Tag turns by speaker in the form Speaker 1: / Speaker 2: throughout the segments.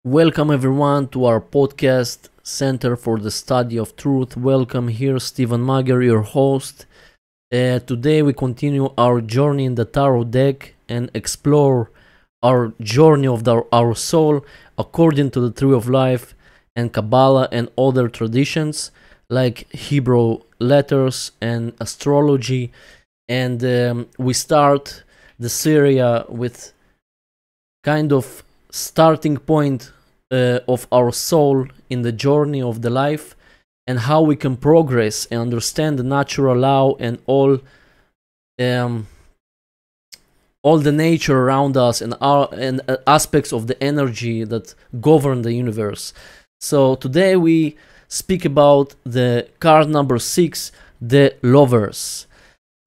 Speaker 1: Welcome everyone to our podcast Center for the Study of Truth. Welcome here, Stephen Mager, your host. Today we continue our journey in the tarot deck and explore our journey of our soul according to the tree of life and Kabbalah and other traditions like Hebrew letters and astrology. And we start the series with kind of starting point of our soul in the journey of the life, and how we can progress and understand the natural law and all the nature around us and aspects of the energy that govern the universe. So today we speak about the card number 6, the Lovers.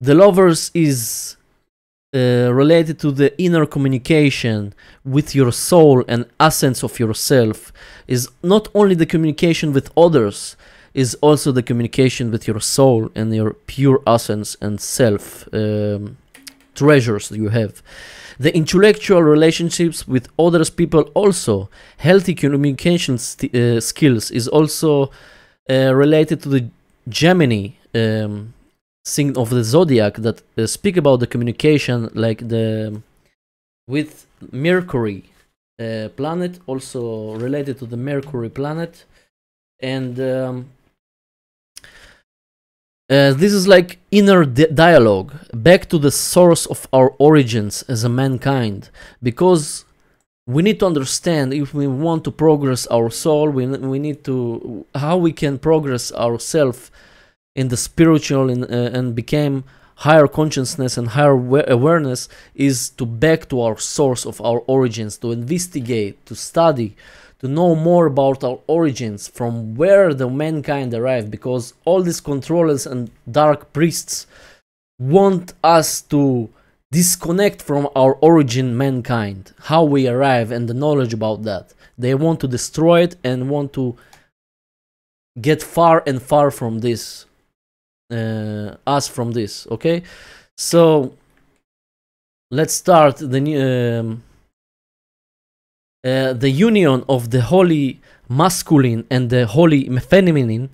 Speaker 1: The Lovers is related to the inner communication with your soul and essence of yourself. Is not only the communication with others, is also the communication with your soul and your pure essence and self treasures you have. The intellectual relationships with others people also. Healthy communication skills is also related to the Gemini sign of the zodiac that speak about the communication, like the with Mercury planet, also related to the Mercury planet. And this is like inner dialogue back to the source of our origins as a mankind, because we need to understand, if we want to progress our soul, we need to, how we can progress ourselves in the spiritual and became higher consciousness and higher awareness, is to back to our source of our origins, to investigate, to study, to know more about our origins, from where the mankind arrived, because all these controllers and dark priests want us to disconnect from our origin, mankind, how we arrive and the knowledge about that. They want to destroy it and want to get far and far from this, us from this. Okay, so let's start the new the union of the holy masculine and the holy feminine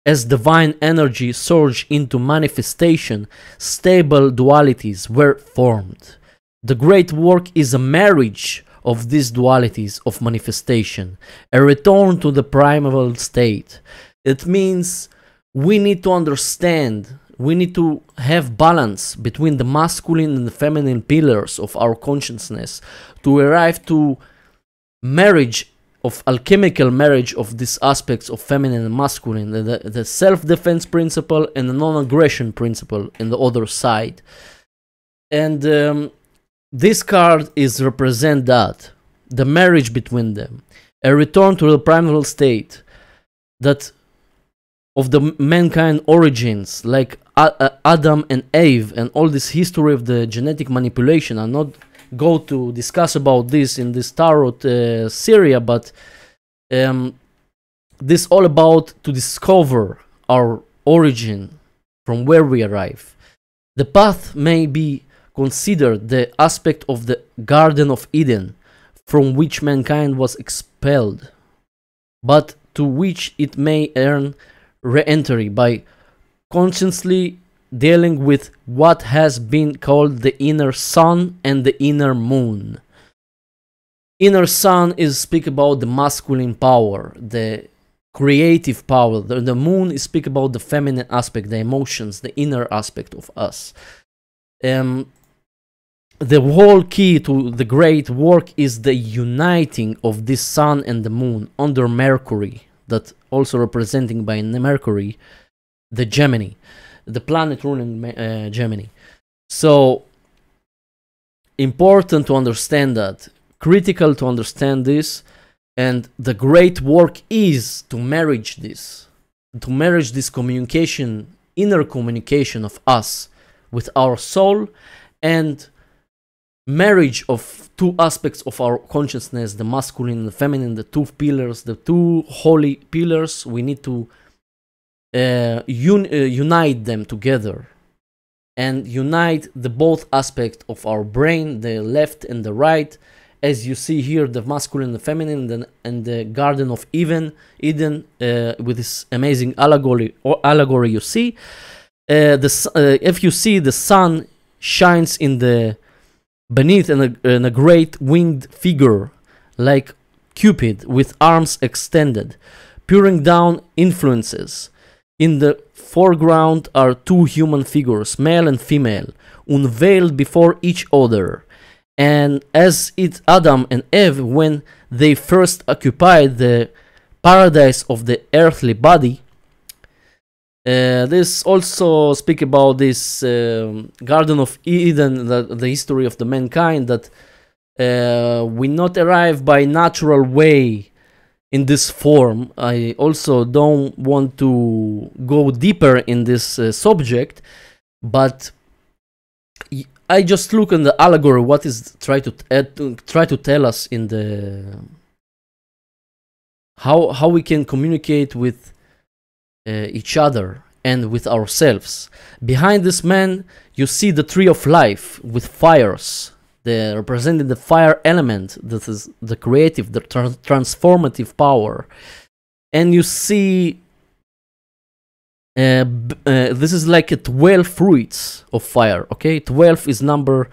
Speaker 1: as divine energy surge into manifestation. Stable dualities were formed. The great work is a marriage of these dualities of manifestation, a return to the primal state. It means we need to understand, we need to have balance between the masculine and the feminine pillars of our consciousness to arrive to marriage, of alchemical marriage of these aspects of feminine and masculine, the self-defense principle and the non-aggression principle in the other side. And this card is represent that, the marriage between them, a return to the primal state, that of the mankind origins, like Adam and Eve, and all this history of the genetic manipulation. I'm not go to discuss about this in this tarot series, but this all about to discover our origin, from where we arrive. The path may be considered the aspect of the Garden of Eden, from which mankind was expelled, but to which it may earn re-entry by consciously dealing with what has been called the inner sun and the inner moon. Inner sun is speak about the masculine power, the creative power. The moon is speak about the feminine aspect, the emotions, the inner aspect of us. The whole key to the great work is the uniting of this sun and the moon under Mercury, that also representing by Mercury, the Gemini, the planet ruling Gemini. So important to understand that, critical to understand this, and the great work is to marriage this communication, inner communication of us with our soul, and marriage of two aspects of our consciousness, the masculine and the feminine, the two pillars, the two holy pillars. We need to unite them together and unite the both aspects of our brain, the left and the right, as you see here, the masculine and the feminine, and the Garden of Eden, with this amazing allegory you see. If you see, the sun shines beneath in a great winged figure like Cupid with arms extended, pouring down influences. In the foreground are two human figures, male and female, unveiled before each other. And as Adam and Eve, when they first occupied the paradise of the earthly body, this also speak about this Garden of Eden, the history of the mankind, that we not arrive by natural way in this form. I also don't want to go deeper in this subject, but I just look in the allegory what is try to tell us in the how we can communicate with each other and with ourselves. Behind this man, you see the tree of life with fires. They representing the fire element, that is the creative, the transformative power. And you see this is like a 12 fruits of fire, okay? 12 is number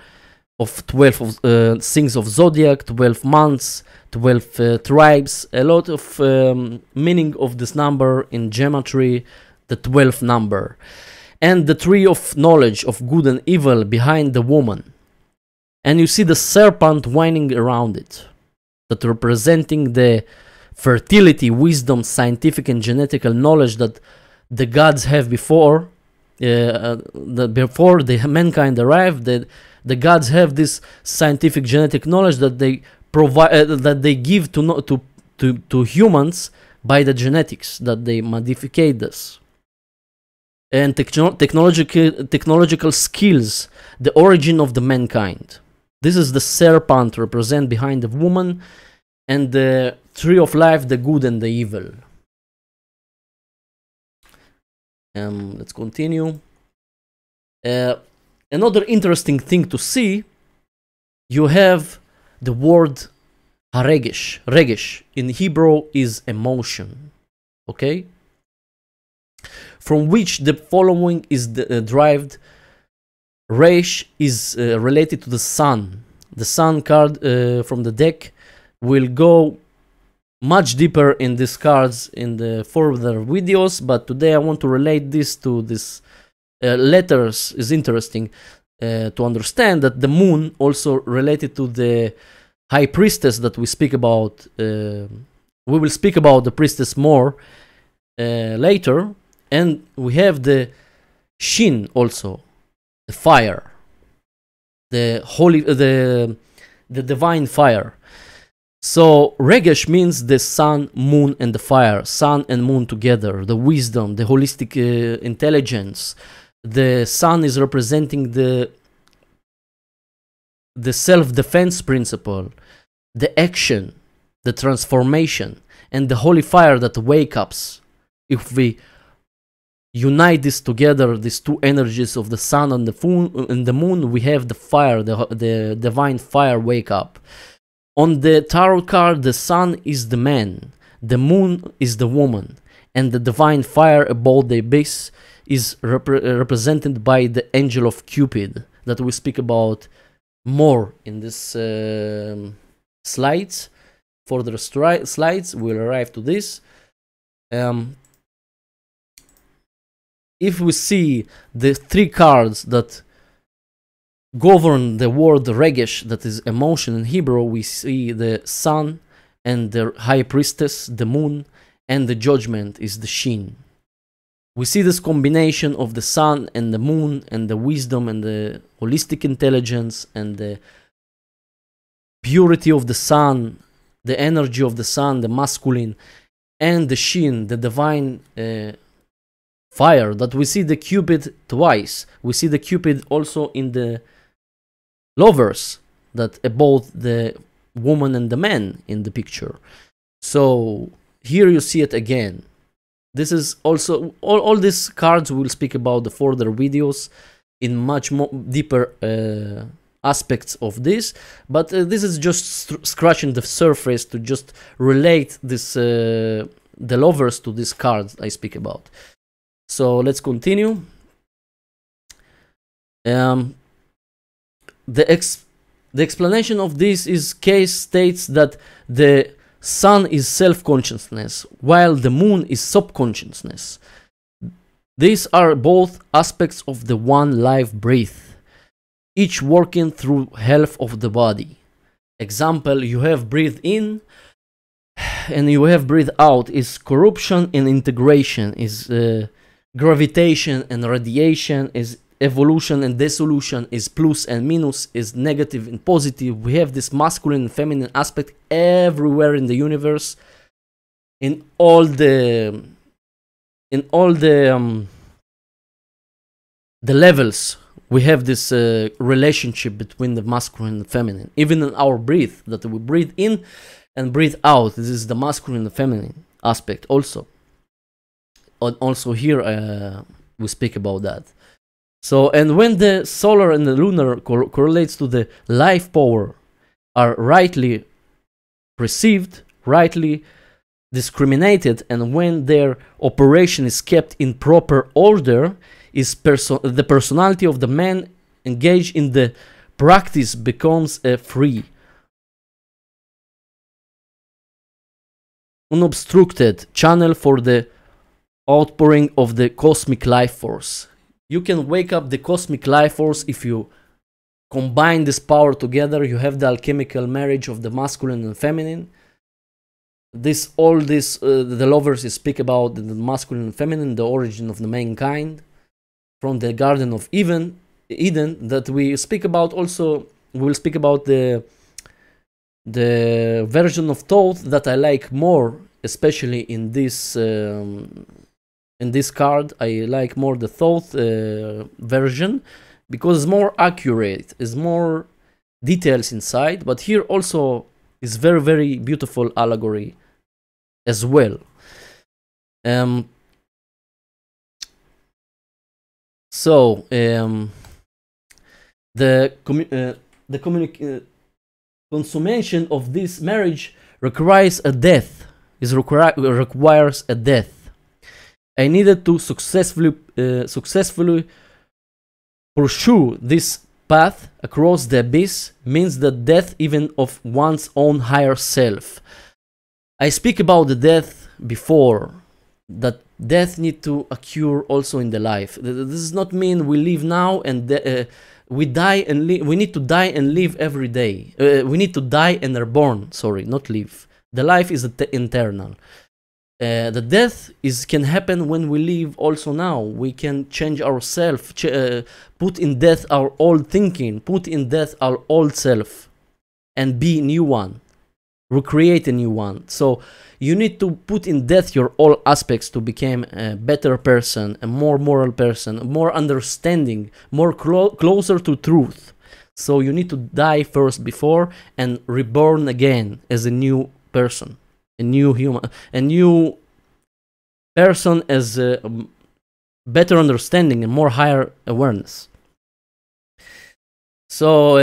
Speaker 1: of 12 of, things of zodiac, 12 months, 12 tribes, a lot of meaning of this number in geometry, the 12th number. And the tree of knowledge of good and evil behind the woman. And you see the serpent winding around it, that representing the fertility, wisdom, scientific and genetical knowledge that the gods have before the mankind arrived. The gods have this scientific genetic knowledge that they provide, that they give to humans by the genetics, that they modify this. And technological skills, the origin of the mankind. This is the serpent represent behind the woman, and the tree of life, the good and the evil. Let's continue. Another interesting thing to see, you have the word haregesh. Regesh in Hebrew is emotion, okay? From which the following is derived. Reish is related to the sun. The sun card from the deck will go much deeper in these cards in the further videos, but today I want to relate this to this letters. Is interesting to understand that the moon also related to the high priestess that we speak about. We will speak about the priestess more later, and we have the shin also, the fire, the holy, the divine fire. So Regesh means the sun, moon, and the fire. Sun and moon together. The wisdom, the holistic intelligence. The sun is representing the self-defense principle, the action, the transformation, and the holy fire that wakes up. If we unite this together, these two energies of the sun and the moon, we have the fire, the divine fire wake up. On the tarot card, the sun is the man, the moon is the woman, and the divine fire above the abyss is represented by the angel of Cupid, that we speak about more in this slides. Further slides, we'll arrive to this. If we see the three cards that govern the word Regesh, that is emotion in Hebrew, we see the sun and the high priestess, the moon, and the judgment is the shin. We see this combination of the sun and the moon and the wisdom and the holistic intelligence and the purity of the sun, the energy of the sun, the masculine, and the shin, the divine fire, that we see the Cupid twice. We see the Cupid also in the lovers, that both the woman and the man in the picture. So here you see it again. This is also all these cards we'll speak about the further videos in much more deeper aspects of this, but this is just scratching the surface to just relate this the lovers to this card I speak about. So let's continue. The explanation of this is Case states that the sun is self-consciousness, while the moon is subconsciousness. These are both aspects of the one life breath, each working through health of the body. Example, you have breathe in and you have breathe out is corruption and integration, is gravitation and radiation, is evolution and dissolution, is plus and minus, is negative and positive. We have this masculine and feminine aspect everywhere in the universe, in all the levels. We have this relationship between the masculine and feminine. Even in our breath, that we breathe in and breathe out, this is the masculine and feminine aspect also. Also here we speak about that. So, and when the solar and the lunar correlates to the life power are rightly perceived, rightly discriminated, and when their operation is kept in proper order, is the personality of the man engaged in the practice becomes a free, unobstructed channel for the outpouring of the cosmic life force. You can wake up the cosmic life force if you combine this power together. You have the alchemical marriage of the masculine and feminine. All this the lovers speak about the masculine and feminine, the origin of the mankind from the Garden of Eden, that we speak about. Also, we will speak about the version of Thoth that I like more, especially in this card. I like more the Thoth version because it's more accurate, is more details inside. But here also is very, very beautiful allegory as well. The consummation of this marriage requires a death. Requires a death. I needed to successfully pursue this path across the abyss, means the death even of one's own higher self. I speak about the death before, that death need to occur also in the life. This does not mean we live now and we die and live. We need to die and live every day. We need to die and are born. Sorry, not live. The life is eternal. The death can happen when we live also now. We can change ourselves, put in death our old thinking, put in death our old self, and be new one, recreate a new one. So you need to put in death your all aspects to become a better person, a more moral person, more understanding, more closer to truth. So you need to die first before and reborn again as a new person, a new human, a new person as a better understanding and more higher awareness. So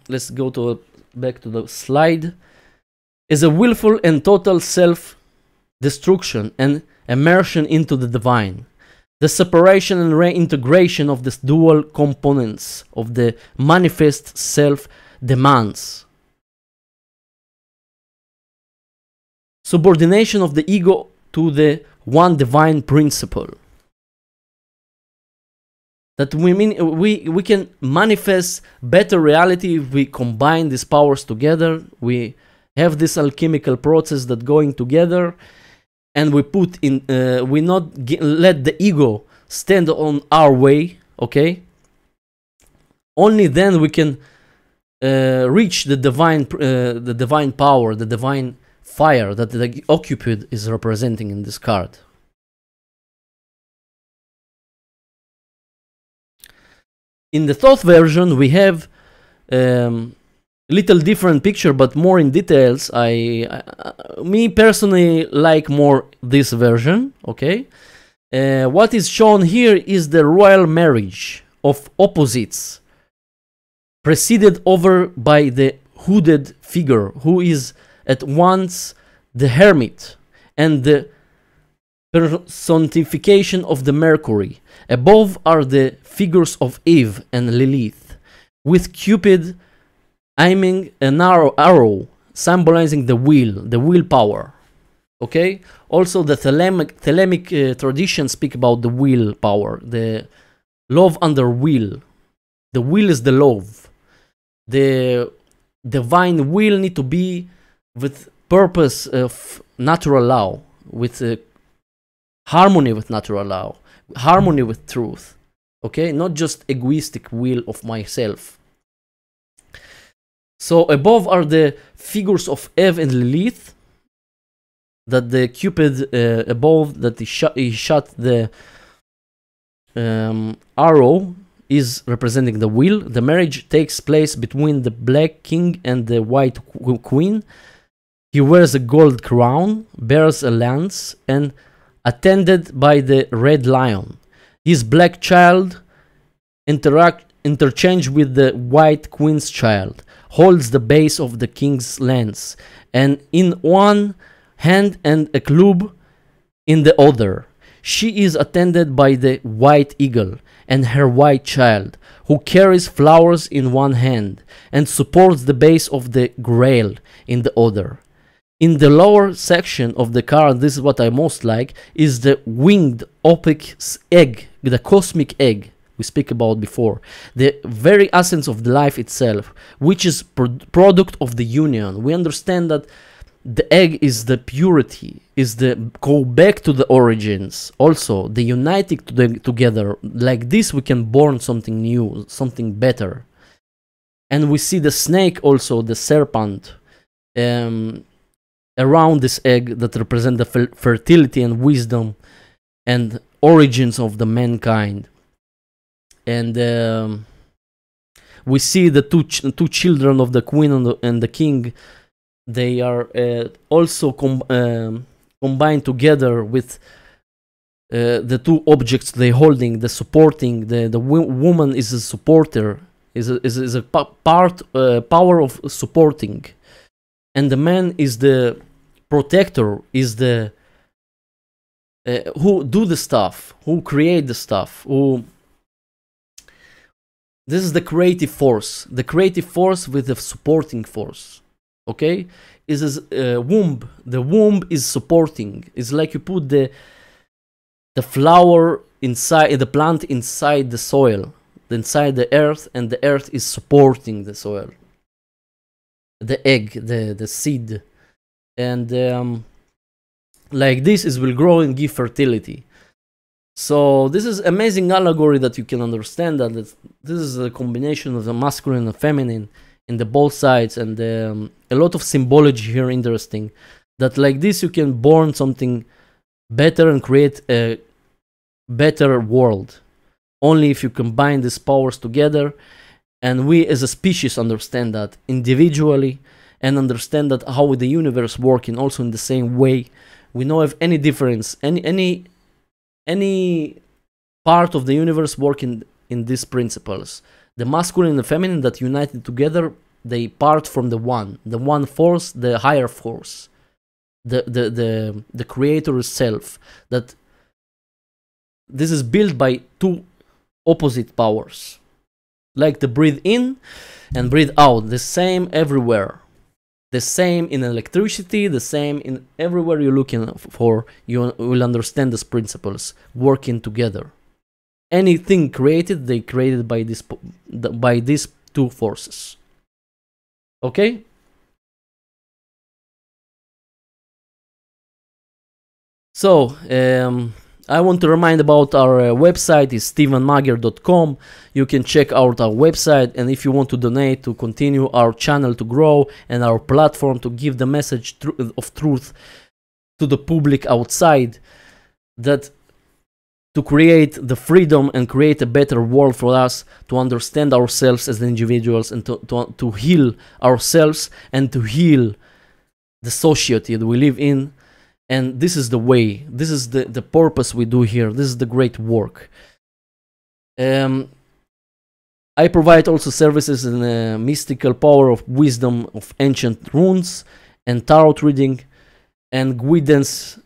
Speaker 1: let's go back to the slide. Is a willful and total self-destruction and immersion into the divine. The separation and reintegration of these dual components of the manifest self demands subordination of the ego to the one divine principle. That we can manifest better reality if we combine these powers together. We have this alchemical process that going together, and we put in. We not let the ego stand on our way. Okay. Only then we can reach the divine power, the divine fire that the Occupid is representing in this card. In the Thoth version, we have little different picture, but more in details. Me personally like more this version. Okay, what is shown here is the royal marriage of opposites preceded over by the hooded figure, who is at once the hermit and the personification of the Mercury. Above are the figures of Eve and Lilith, with Cupid aiming an arrow symbolizing the willpower. Okay? Also, the Thelemic tradition speak about the willpower, the love under will. The will is the love. The divine will need to be with purpose of natural law, with harmony with natural law, harmony with truth. Okay, not just egoistic will of myself. So above are the figures of Eve and Lilith, that the Cupid above, that he shot the arrow, is representing the will. The marriage takes place between the black king and the white queen. He wears a gold crown, bears a lance, and attended by the red lion. His black child interchange with the white queen's child, holds the base of the king's lance, and in one hand and a club in the other. She is attended by the white eagle and her white child, who carries flowers in one hand and supports the base of the grail in the other. In the lower section of the card, this is what I most like, is the winged opic egg, the cosmic egg we speak about before, the very essence of the life itself, which is product of the union. We understand that the egg is the purity, is the go back to the origins, also the uniting together. Like this we can born something new, something better. And we see the snake also, the serpent, around this egg that represent the fertility and wisdom and origins of the mankind. And we see the two children of the queen and the king. They are also combined together with the two objects they holding, the supporting. The woman is a supporter, is a power of supporting, and the man is the protector, is the who do the stuff, who create the stuff, who. This is the creative force with the supporting force. Okay, is a womb. The womb is supporting. It's like you put the flower inside the plant, inside the soil, inside the earth, and the earth is supporting the soil. The egg, the seed, and like this is will grow and give fertility. So this is amazing allegory that you can understand that this is a combination of the masculine and feminine in the both sides, and a lot of symbology here interesting, that like this you can born something better and create a better world only if you combine these powers together. And we as a species understand that individually, and understand that how the universe working also in the same way. We know if any difference, any part of the universe working in these principles. The masculine and the feminine that united together, they part from the one force, the higher force, the creator self. That this is built by two opposite powers, like the breathe in and breathe out, the same everywhere, the same in electricity, the same in everywhere you're looking for. You will understand these principles working together. Anything created, they created by these two forces. Okay? So, I want to remind about our website is stevenmager.com. You can check out our website, and if you want to donate to continue our channel to grow and our platform to give the message of truth to the public outside, that to create the freedom and create a better world for us, to understand ourselves as individuals, and to heal ourselves and to heal the society that we live in. And this is the way, this is the purpose we do here. This is the great work. I provide also services in the mystical power of wisdom of ancient runes and tarot reading and guidance,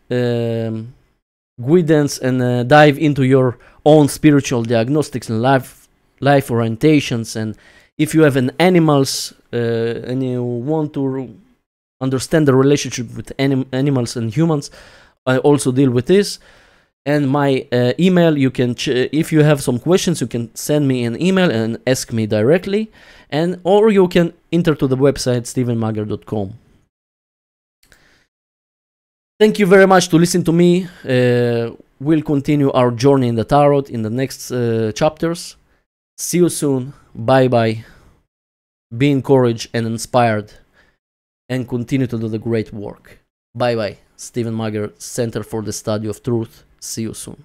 Speaker 1: and dive into your own spiritual diagnostics and life orientations. And if you have an animals and you want to understand the relationship with animals and humans, I also deal with this. And my email, you can if you have some questions, you can send me an email and ask me directly, and or you can enter to the website stevenmager.com. Thank you very much to listen to me. We'll continue our journey in the tarot in the next chapters. See you soon. Bye bye. Be encouraged and inspired, and continue to do the great work. Bye bye. Steven Mager, Center for the Study of Truth. See you soon.